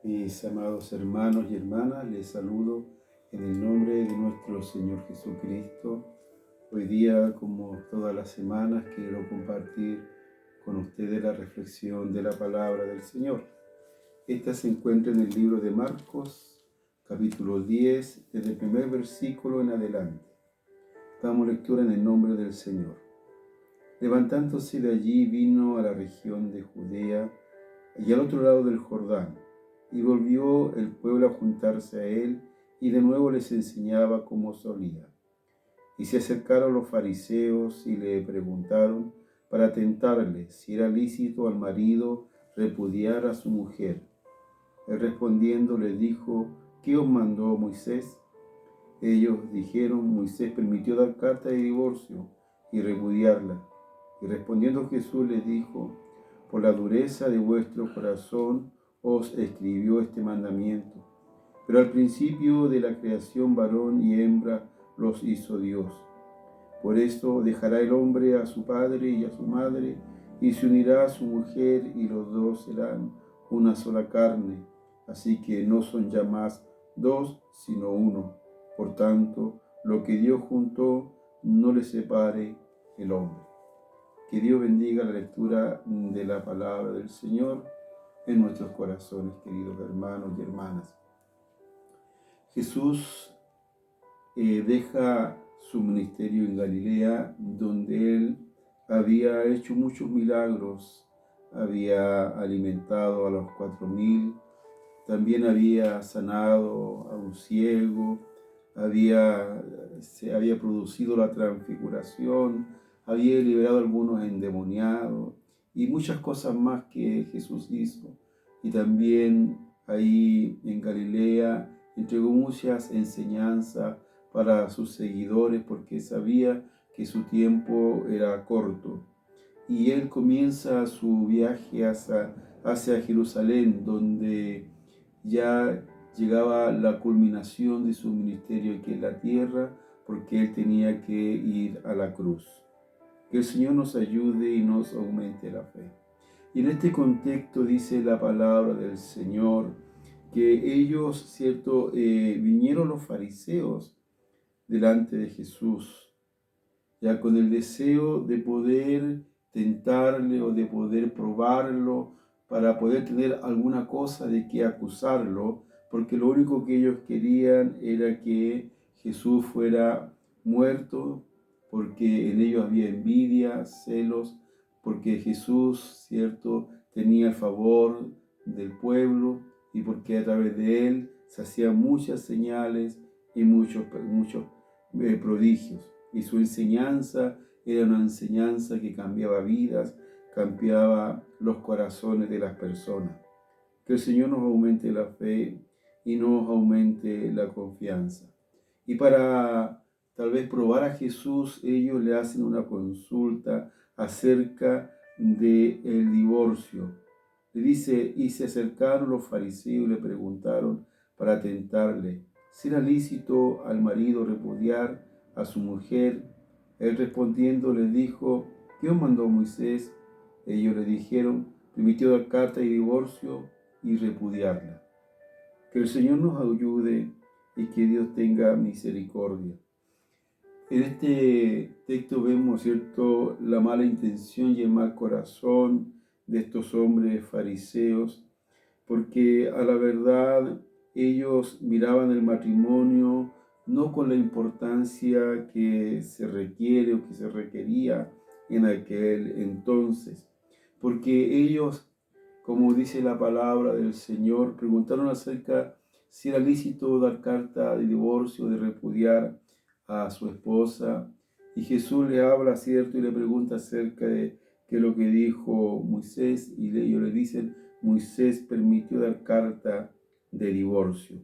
Mis amados hermanos y hermanas, les saludo en el nombre de nuestro Señor Jesucristo. Hoy día, como todas las semanas, quiero compartir con ustedes la reflexión de la palabra del Señor. Esta se encuentra en el libro de Marcos, capítulo 10, desde el primer versículo en adelante. Damos lectura en el nombre del Señor. Levantándose de allí, vino a la región de Judea y al otro lado del Jordán, y volvió el pueblo a juntarse a él, y de nuevo les enseñaba como solía. Y se acercaron los fariseos y le preguntaron para tentarle si era lícito al marido repudiar a su mujer. Él respondiendo les dijo: ¿qué os mandó Moisés? Ellos dijeron: Moisés permitió dar carta de divorcio y repudiarla. Y respondiendo Jesús les dijo: por la dureza de vuestro corazón os escribió este mandamiento. Pero al principio de la creación varón y hembra los hizo Dios. Por esto dejará el hombre a su padre y a su madre, y se unirá a su mujer, y los dos serán una sola carne. Así que no son ya más dos, sino uno. Por tanto, lo que Dios juntó, no le separe el hombre. Que Dios bendiga la lectura de la palabra del Señor en nuestros corazones, queridos hermanos y hermanas. Jesús deja su ministerio en Galilea, donde Él había hecho muchos milagros, había alimentado a los 4,000, también había sanado a un ciego, se había producido la transfiguración, había liberado a algunos endemoniados y muchas cosas más que Jesús hizo. Y también ahí en Galilea entregó muchas enseñanzas para sus seguidores porque sabía que su tiempo era corto. Y él comienza su viaje hacia Jerusalén, donde ya llegaba la culminación de su ministerio aquí en la tierra, porque él tenía que ir a la cruz. Que el Señor nos ayude y nos aumente la fe. Y en este contexto dice la palabra del Señor que ellos, ¿cierto? Vinieron los fariseos delante de Jesús, ya con el deseo de poder tentarle o de poder probarlo, para poder tener alguna cosa de qué acusarlo, porque lo único que ellos querían era que Jesús fuera muerto, porque en ellos había envidia, celos, porque Jesús, ¿cierto?, tenía el favor del pueblo y porque a través de él se hacían muchas señales y muchos prodigios. Y su enseñanza era una enseñanza que cambiaba vidas, cambiaba los corazones de las personas. Que el Señor nos aumente la fe y nos aumente la confianza. Y para tal vez probar a Jesús, ellos le hacen una consulta acerca del divorcio. Le dice: y se acercaron los fariseos y le preguntaron para tentarle si era lícito al marido repudiar a su mujer. Él respondiendo les dijo: ¿qué os mandó Moisés? Ellos le dijeron: permitió dar carta de divorcio y repudiarla. Que el Señor nos ayude y que Dios tenga misericordia. En este texto vemos, ¿cierto?, la mala intención y el mal corazón de estos hombres fariseos, porque a la verdad ellos miraban el matrimonio no con la importancia que se requiere o que se requería en aquel entonces, porque ellos, como dice la palabra del Señor, preguntaron acerca si era lícito dar carta de divorcio, de repudiar a su esposa, y Jesús le habla, ¿cierto?, y le pregunta acerca de qué es lo que dijo Moisés, y ellos le dicen: Moisés permitió dar carta de divorcio.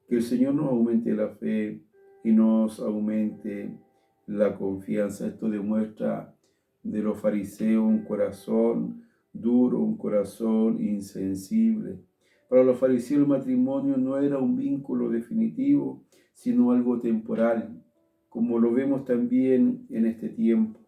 Que el Señor nos aumente la fe y nos aumente la confianza. Esto demuestra de los fariseos un corazón duro, un corazón insensible. Para los fariseos el matrimonio no era un vínculo definitivo, sino algo temporal, como lo vemos también en este tiempo.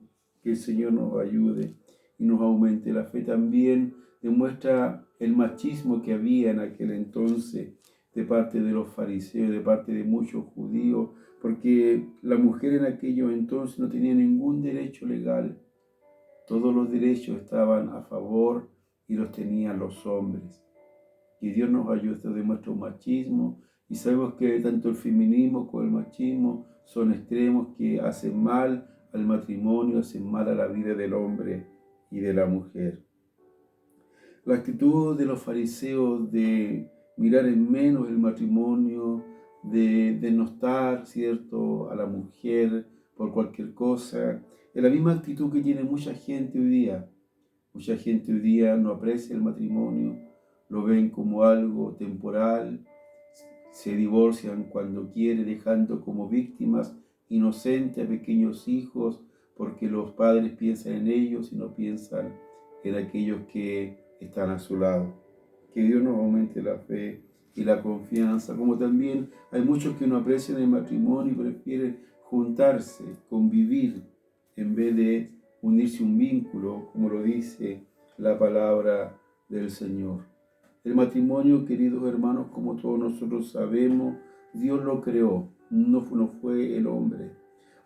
Que el Señor nos ayude y nos aumente la fe. También demuestra el machismo que había en aquel entonces de parte de los fariseos, de parte de muchos judíos, porque la mujer en aquellos entonces no tenía ningún derecho legal. Todos los derechos estaban a favor y los tenían los hombres. Que Dios nos ayude. Esto demuestra un machismo, y sabemos que tanto el feminismo como el machismo son extremos que hacen mal al matrimonio, hacen mal a la vida del hombre y de la mujer. La actitud de los fariseos de mirar en menos el matrimonio, de denostar, ¿cierto?, a la mujer por cualquier cosa, es la misma actitud que tiene mucha gente hoy día. Mucha gente hoy día no aprecia el matrimonio, lo ven como algo temporal, se divorcian cuando quieren, dejando como víctimas inocentes a pequeños hijos, porque los padres piensan en ellos y no piensan en aquellos que están a su lado. Que Dios nos aumente la fe y la confianza, como también hay muchos que no aprecian el matrimonio y prefieren juntarse, convivir, en vez de unirse un vínculo, como lo dice la palabra del Señor. El matrimonio, queridos hermanos, como todos nosotros sabemos, Dios lo creó, no fue el hombre.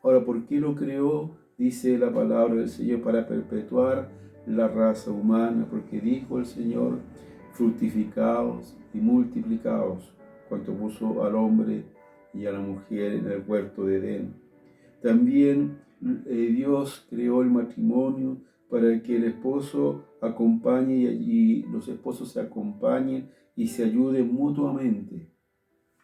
Ahora, ¿por qué lo creó? Dice la palabra del Señor, para perpetuar la raza humana, porque dijo el Señor, fructificaos y multiplicaos, cuanto puso al hombre y a la mujer en el huerto de Edén. También Dios creó el matrimonio para que el esposo acompañe y los esposos se acompañen y se ayuden mutuamente,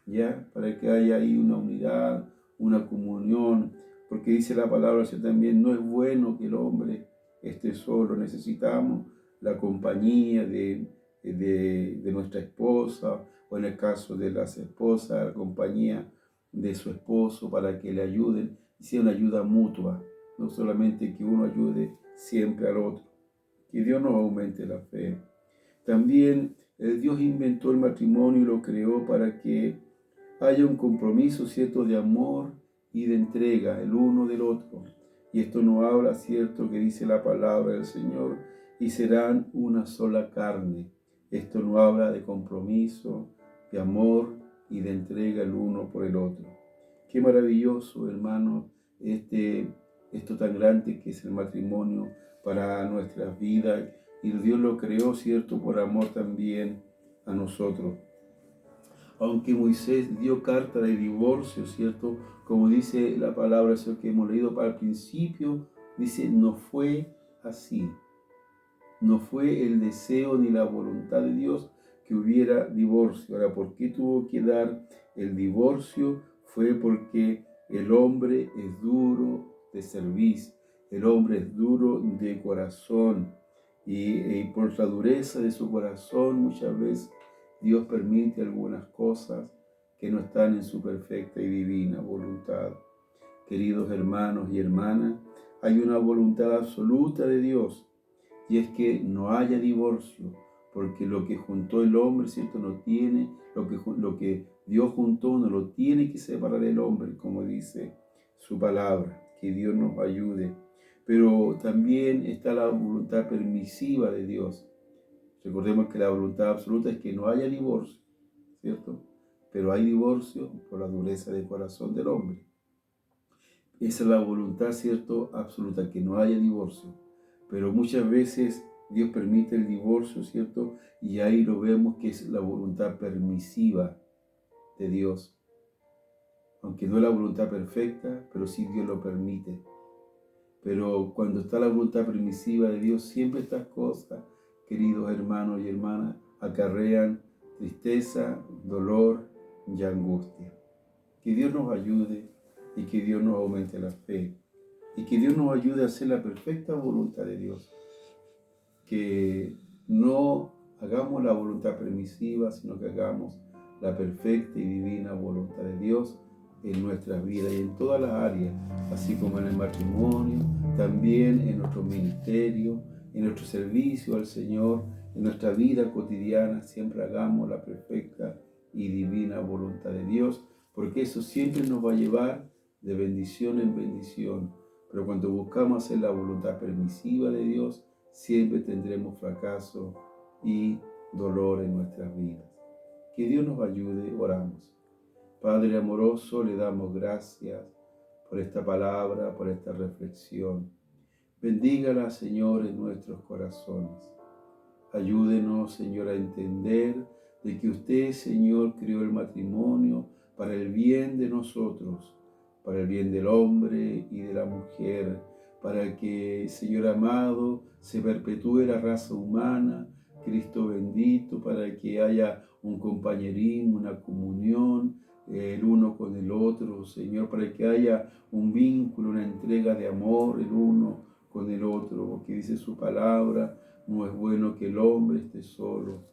¿ya? Para que haya ahí una unidad, una comunión, porque dice la palabra también, no es bueno que el hombre esté solo, necesitamos la compañía de nuestra esposa, o en el caso de las esposas, la compañía de su esposo para que le ayuden, y sea una ayuda mutua, no solamente que uno ayude siempre al otro. Que Dios nos aumente la fe. También Dios inventó el matrimonio y lo creó para que haya un compromiso, ¿cierto?, de amor y de entrega el uno del otro. Y esto nos habla, ¿cierto?, que dice la palabra del Señor, y serán una sola carne. Esto nos habla de compromiso, de amor y de entrega el uno por el otro. Qué maravilloso, hermano, esto tan grande que es el matrimonio para nuestras vidas. Y Dios lo creó, ¿cierto?, por amor también a nosotros. Aunque Moisés dio carta de divorcio, ¿cierto? Como dice la palabra, eso que hemos leído para el principio, dice, no fue así. No fue el deseo ni la voluntad de Dios que hubiera divorcio. Ahora, ¿por qué tuvo que dar el divorcio? Fue porque el hombre es duro de cerviz, el hombre es duro de corazón, y por la dureza de su corazón muchas veces Dios permite algunas cosas que no están en su perfecta y divina voluntad. Queridos hermanos y hermanas, hay una voluntad absoluta de Dios, y es que no haya divorcio, porque lo que juntó el hombre, ¿cierto?, no tiene, lo que Dios juntó no lo tiene que separar el hombre, como dice su palabra. Que Dios nos ayude. Pero también está la voluntad permisiva de Dios. Recordemos que la voluntad absoluta es que no haya divorcio, ¿cierto? Pero hay divorcio por la dureza del corazón del hombre. Esa es la voluntad, ¿cierto?, absoluta, que no haya divorcio. Pero muchas veces Dios permite el divorcio, ¿cierto? Y ahí lo vemos que es la voluntad permisiva de Dios. Aunque no es la voluntad perfecta, pero sí Dios lo permite. Pero cuando está la voluntad permisiva de Dios, siempre estas cosas, queridos hermanos y hermanas, acarrean tristeza, dolor y angustia. Que Dios nos ayude y que Dios nos aumente la fe. Y que Dios nos ayude a hacer la perfecta voluntad de Dios. Que no hagamos la voluntad permisiva, sino que hagamos la perfecta y divina voluntad de Dios en nuestras vidas y en todas las áreas, así como en el matrimonio, también en nuestro ministerio, en nuestro servicio al Señor, en nuestra vida cotidiana. Siempre hagamos la perfecta y divina voluntad de Dios, porque eso siempre nos va a llevar de bendición en bendición. Pero cuando buscamos hacer la voluntad permisiva de Dios, siempre tendremos fracaso y dolor en nuestras vidas. Que Dios nos ayude, oramos. Padre amoroso, le damos gracias por esta palabra, por esta reflexión. Bendígala, Señor, en nuestros corazones. Ayúdenos, Señor, a entender de que usted, Señor, creó el matrimonio para el bien de nosotros, para el bien del hombre y de la mujer, para que, Señor amado, se perpetúe la raza humana, Cristo bendito, para que haya un compañerismo, una comunión, el uno con el otro, Señor, para que haya un vínculo, una entrega de amor el uno con el otro, porque dice su palabra, no es bueno que el hombre esté solo.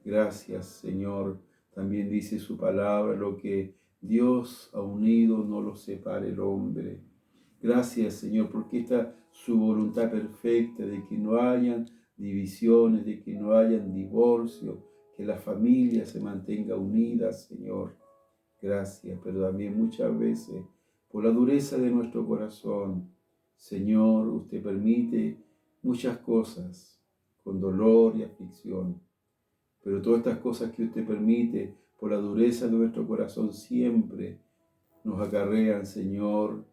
Gracias, Señor. También dice su palabra, lo que Dios ha unido no lo separe el hombre. Gracias, Señor, porque esta su voluntad perfecta de que no hayan divisiones, de que no hayan divorcio, que la familia se mantenga unida, Señor. Gracias, pero también muchas veces por la dureza de nuestro corazón, Señor, usted permite muchas cosas con dolor y aflicción, pero todas estas cosas que usted permite por la dureza de nuestro corazón siempre nos acarrean, Señor,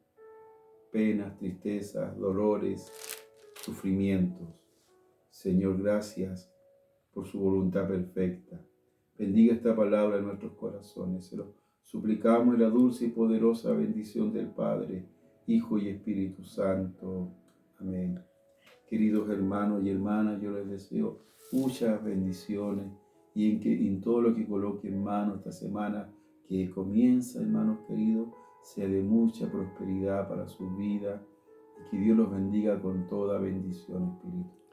penas, tristezas, dolores, sufrimientos. Señor, gracias por su voluntad perfecta. Bendiga esta palabra en nuestros corazones. Se lo suplicamos en la dulce y poderosa bendición del Padre, Hijo y Espíritu Santo. Amén. Queridos hermanos y hermanas, yo les deseo muchas bendiciones y en todo lo que coloque en mano esta semana que comienza, hermanos queridos, sea de mucha prosperidad para su vida y que Dios los bendiga con toda bendición espiritual.